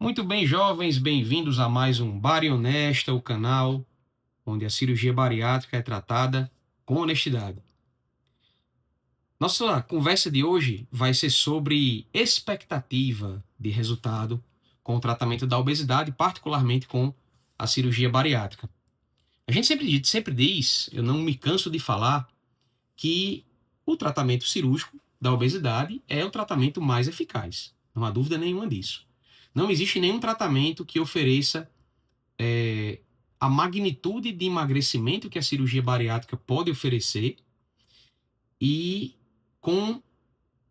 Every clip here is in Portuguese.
Muito bem, jovens, bem-vindos a mais um Bari Honesta, o canal onde a cirurgia bariátrica é tratada com honestidade. Nossa conversa de hoje vai ser sobre expectativa de resultado com o tratamento da obesidade, particularmente com a cirurgia bariátrica. A gente sempre diz, eu não me canso de falar, que o tratamento cirúrgico da obesidade é o tratamento mais eficaz. Não há dúvida nenhuma disso. Não existe nenhum tratamento que ofereça a magnitude de emagrecimento que a cirurgia bariátrica pode oferecer e com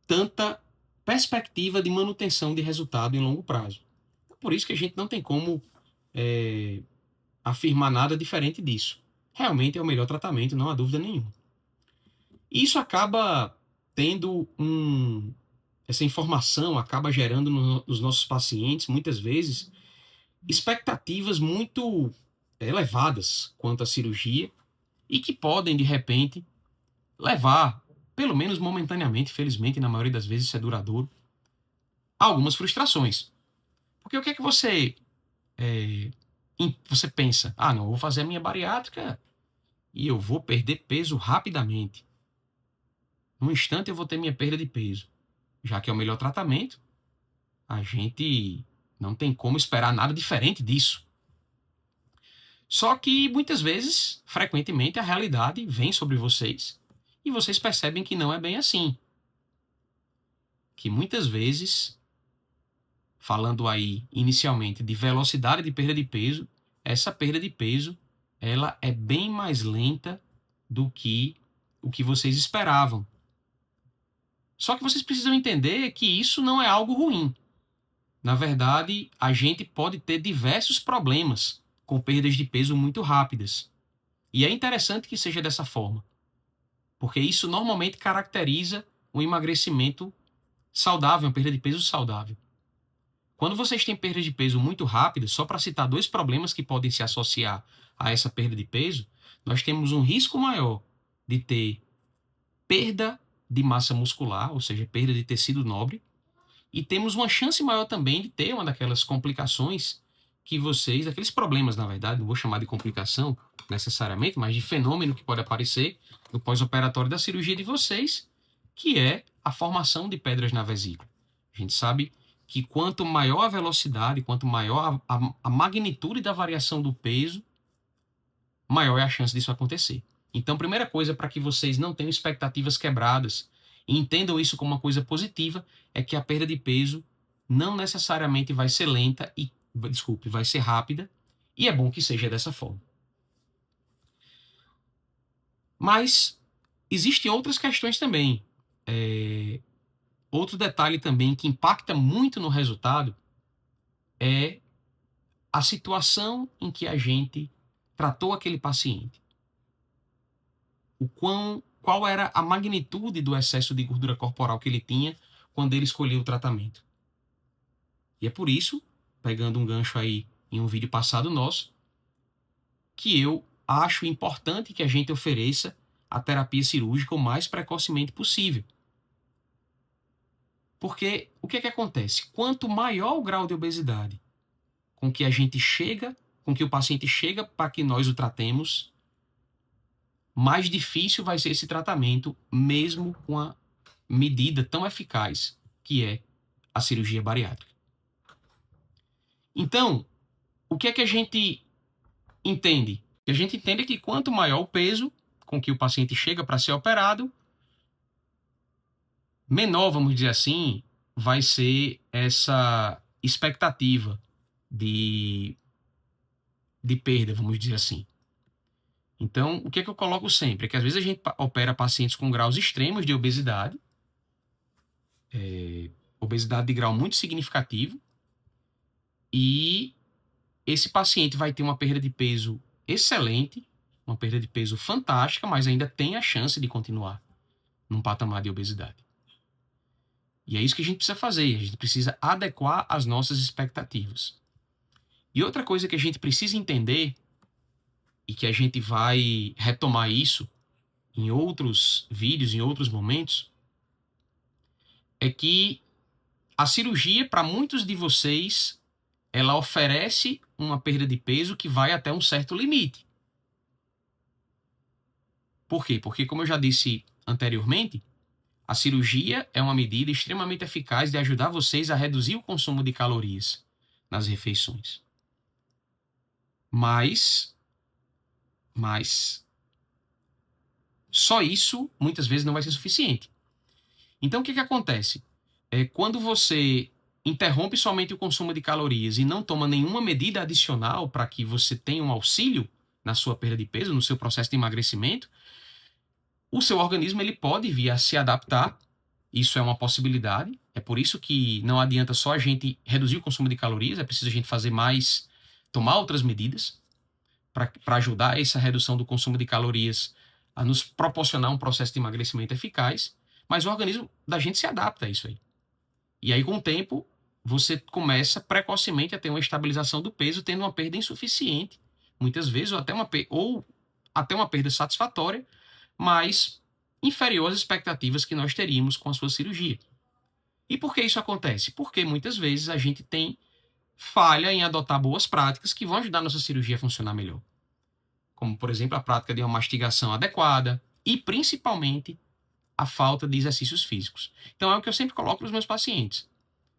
tanta perspectiva de manutenção de resultado em longo prazo. Por isso que a gente não tem como afirmar nada diferente disso. Realmente é o melhor tratamento, não há dúvida nenhuma. Isso acaba tendo essa informação acaba gerando nos nossos pacientes, muitas vezes, expectativas muito elevadas quanto à cirurgia e que podem, de repente, levar, pelo menos momentaneamente, felizmente, na maioria das vezes isso é duradouro, a algumas frustrações. Porque o que é que você pensa? Ah, não, eu vou fazer a minha bariátrica e eu vou perder peso rapidamente. Num instante eu vou ter minha perda de peso. Já que é o melhor tratamento, a gente não tem como esperar nada diferente disso. Só que muitas vezes, frequentemente, a realidade vem sobre vocês e vocês percebem que não é bem assim. Que muitas vezes, falando aí inicialmente de velocidade de perda de peso, essa perda de peso ela é bem mais lenta do que o que vocês esperavam. Só que vocês precisam entender que isso não é algo ruim. Na verdade, a gente pode ter diversos problemas com perdas de peso muito rápidas. E é interessante que seja dessa forma, porque isso normalmente caracteriza um emagrecimento saudável, uma perda de peso saudável. Quando vocês têm perda de peso muito rápida, só para citar dois problemas que podem se associar a essa perda de peso, nós temos um risco maior de ter perda de massa muscular, ou seja, perda de tecido nobre, e temos uma chance maior também de ter uma daquelas complicações que vocês, aqueles problemas, na verdade, não vou chamar de complicação necessariamente, mas de fenômeno que pode aparecer no pós-operatório da cirurgia de vocês, que é a formação de pedras na vesícula. A gente sabe que quanto maior a velocidade, quanto maior a magnitude da variação do peso, maior é a chance disso acontecer. Então, primeira coisa para que vocês não tenham expectativas quebradas e entendam isso como uma coisa positiva é que a perda de peso não necessariamente vai ser lenta e, desculpe, vai ser rápida, e é bom que seja dessa forma. Mas existem outras questões também. Outro detalhe também que impacta muito no resultado é a situação em que a gente tratou aquele paciente. Qual era a magnitude do excesso de gordura corporal que ele tinha quando ele escolheu o tratamento. E é por isso, pegando um gancho aí em um vídeo passado nosso, que eu acho importante que a gente ofereça a terapia cirúrgica o mais precocemente possível. Porque o que é que acontece? Quanto maior o grau de obesidade com que a gente chega, com que o paciente chega para que nós o tratemos, mais difícil vai ser esse tratamento, mesmo com a medida tão eficaz que é a cirurgia bariátrica. Então, o que é que a gente entende? A gente entende que quanto maior o peso com que o paciente chega para ser operado, menor, vamos dizer assim, vai ser essa expectativa de, de perda, vamos dizer assim. Então, o que é que eu coloco sempre? É que às vezes a gente opera pacientes com graus extremos de obesidade, obesidade de grau muito significativo, e esse paciente vai ter uma perda de peso excelente, uma perda de peso fantástica, mas ainda tem a chance de continuar num patamar de obesidade. E é isso que a gente precisa fazer, a gente precisa adequar as nossas expectativas. E outra coisa que a gente precisa entender, e que a gente vai retomar isso em outros vídeos, em outros momentos, é que a cirurgia, para muitos de vocês, ela oferece uma perda de peso que vai até um certo limite. Por quê? Porque, como eu já disse anteriormente, a cirurgia é uma medida extremamente eficaz de ajudar vocês a reduzir o consumo de calorias nas refeições. Mas só isso muitas vezes não vai ser suficiente. Então, o que acontece? Quando você interrompe somente o consumo de calorias e não toma nenhuma medida adicional para que você tenha um auxílio na sua perda de peso, no seu processo de emagrecimento, o seu organismo ele pode vir a se adaptar. Isso é uma possibilidade. É por isso que não adianta só a gente reduzir o consumo de calorias, é preciso a gente fazer mais, tomar outras medidas para ajudar essa redução do consumo de calorias a nos proporcionar um processo de emagrecimento eficaz, mas o organismo da gente se adapta a isso aí. E aí, com o tempo, você começa precocemente a ter uma estabilização do peso, tendo uma perda insuficiente, muitas vezes, ou até uma perda satisfatória, mas inferior às expectativas que nós teríamos com a sua cirurgia. E por que isso acontece? Porque muitas vezes a gente tem falha em adotar boas práticas que vão ajudar a nossa cirurgia a funcionar melhor. Como, por exemplo, a prática de uma mastigação adequada e, principalmente, a falta de exercícios físicos. Então, é o que eu sempre coloco para os meus pacientes.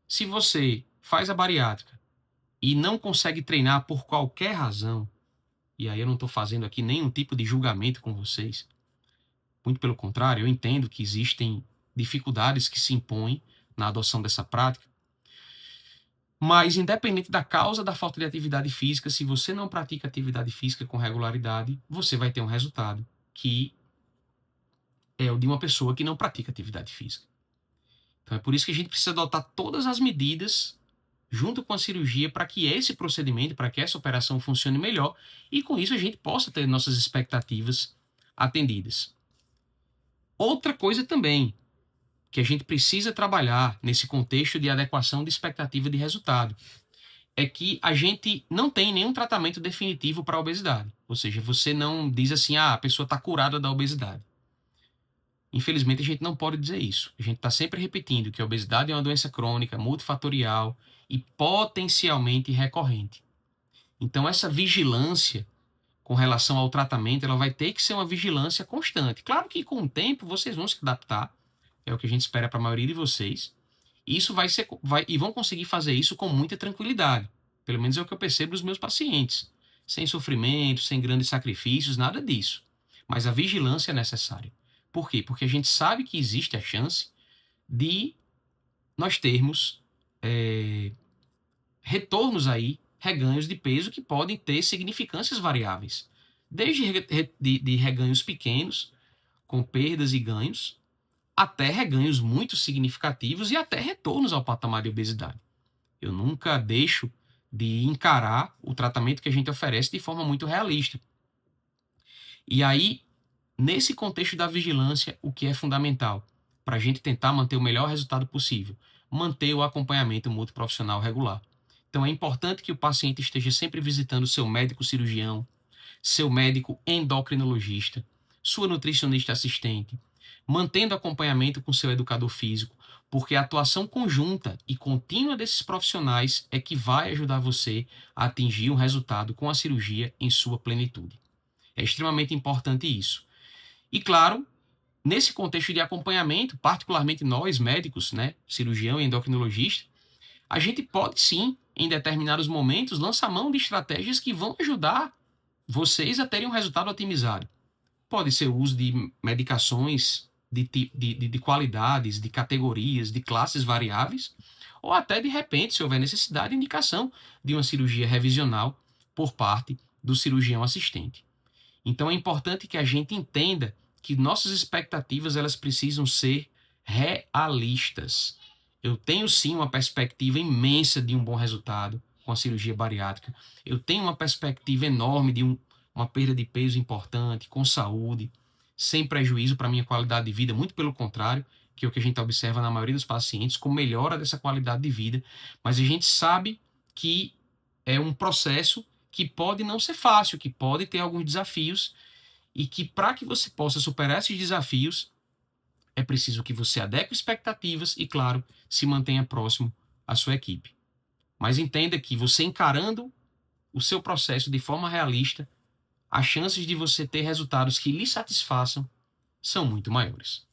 Se você faz a bariátrica e não consegue treinar por qualquer razão, e aí eu não estou fazendo aqui nenhum tipo de julgamento com vocês, muito pelo contrário, eu entendo que existem dificuldades que se impõem na adoção dessa prática, mas independente da causa da falta de atividade física, se você não pratica atividade física com regularidade, você vai ter um resultado que é o de uma pessoa que não pratica atividade física. Então é por isso que a gente precisa adotar todas as medidas junto com a cirurgia para que esse procedimento, para que essa operação funcione melhor e com isso a gente possa ter nossas expectativas atendidas. Outra coisa também que a gente precisa trabalhar nesse contexto de adequação de expectativa de resultado é que a gente não tem nenhum tratamento definitivo para a obesidade. Ou seja, você não diz assim, a pessoa está curada da obesidade. Infelizmente, a gente não pode dizer isso. A gente está sempre repetindo que a obesidade é uma doença crônica, multifatorial e potencialmente recorrente. Então, essa vigilância com relação ao tratamento, ela vai ter que ser uma vigilância constante. Claro que com o tempo vocês vão se adaptar, é o que a gente espera para a maioria de vocês, e isso e vão conseguir fazer isso com muita tranquilidade. Pelo menos é o que eu percebo dos meus pacientes. Sem sofrimento, sem grandes sacrifícios, nada disso. Mas a vigilância é necessária. Por quê? Porque a gente sabe que existe a chance de nós termos retornos aí, reganhos de peso que podem ter significâncias variáveis. Desde de reganhos pequenos, com perdas e ganhos, até reganhos muito significativos e até retornos ao patamar de obesidade. Eu nunca deixo de encarar o tratamento que a gente oferece de forma muito realista. E aí, nesse contexto da vigilância, o que é fundamental para a gente tentar manter o melhor resultado possível? Manter o acompanhamento multiprofissional regular. Então, é importante que o paciente esteja sempre visitando seu médico cirurgião, seu médico endocrinologista, sua nutricionista assistente, mantendo acompanhamento com seu educador físico, porque a atuação conjunta e contínua desses profissionais é que vai ajudar você a atingir um resultado com a cirurgia em sua plenitude. É extremamente importante isso. E claro, nesse contexto de acompanhamento, particularmente nós médicos, né, cirurgião e endocrinologista, a gente pode sim, em determinados momentos, lançar mão de estratégias que vão ajudar vocês a terem um resultado otimizado. Pode ser o uso de medicações de qualidades, de categorias, de classes variáveis, ou até, de repente, se houver necessidade, indicação de uma cirurgia revisional por parte do cirurgião assistente. Então é importante que a gente entenda que nossas expectativas elas precisam ser realistas. Eu tenho sim uma perspectiva imensa de um bom resultado com a cirurgia bariátrica. Eu tenho uma perspectiva enorme de uma perda de peso importante, com saúde, sem prejuízo para a minha qualidade de vida, muito pelo contrário, que é o que a gente observa na maioria dos pacientes, com melhora dessa qualidade de vida. Mas a gente sabe que é um processo que pode não ser fácil, que pode ter alguns desafios e que para que você possa superar esses desafios é preciso que você adeque expectativas e, claro, se mantenha próximo à sua equipe. Mas entenda que você encarando o seu processo de forma realista, as chances de você ter resultados que lhe satisfaçam são muito maiores.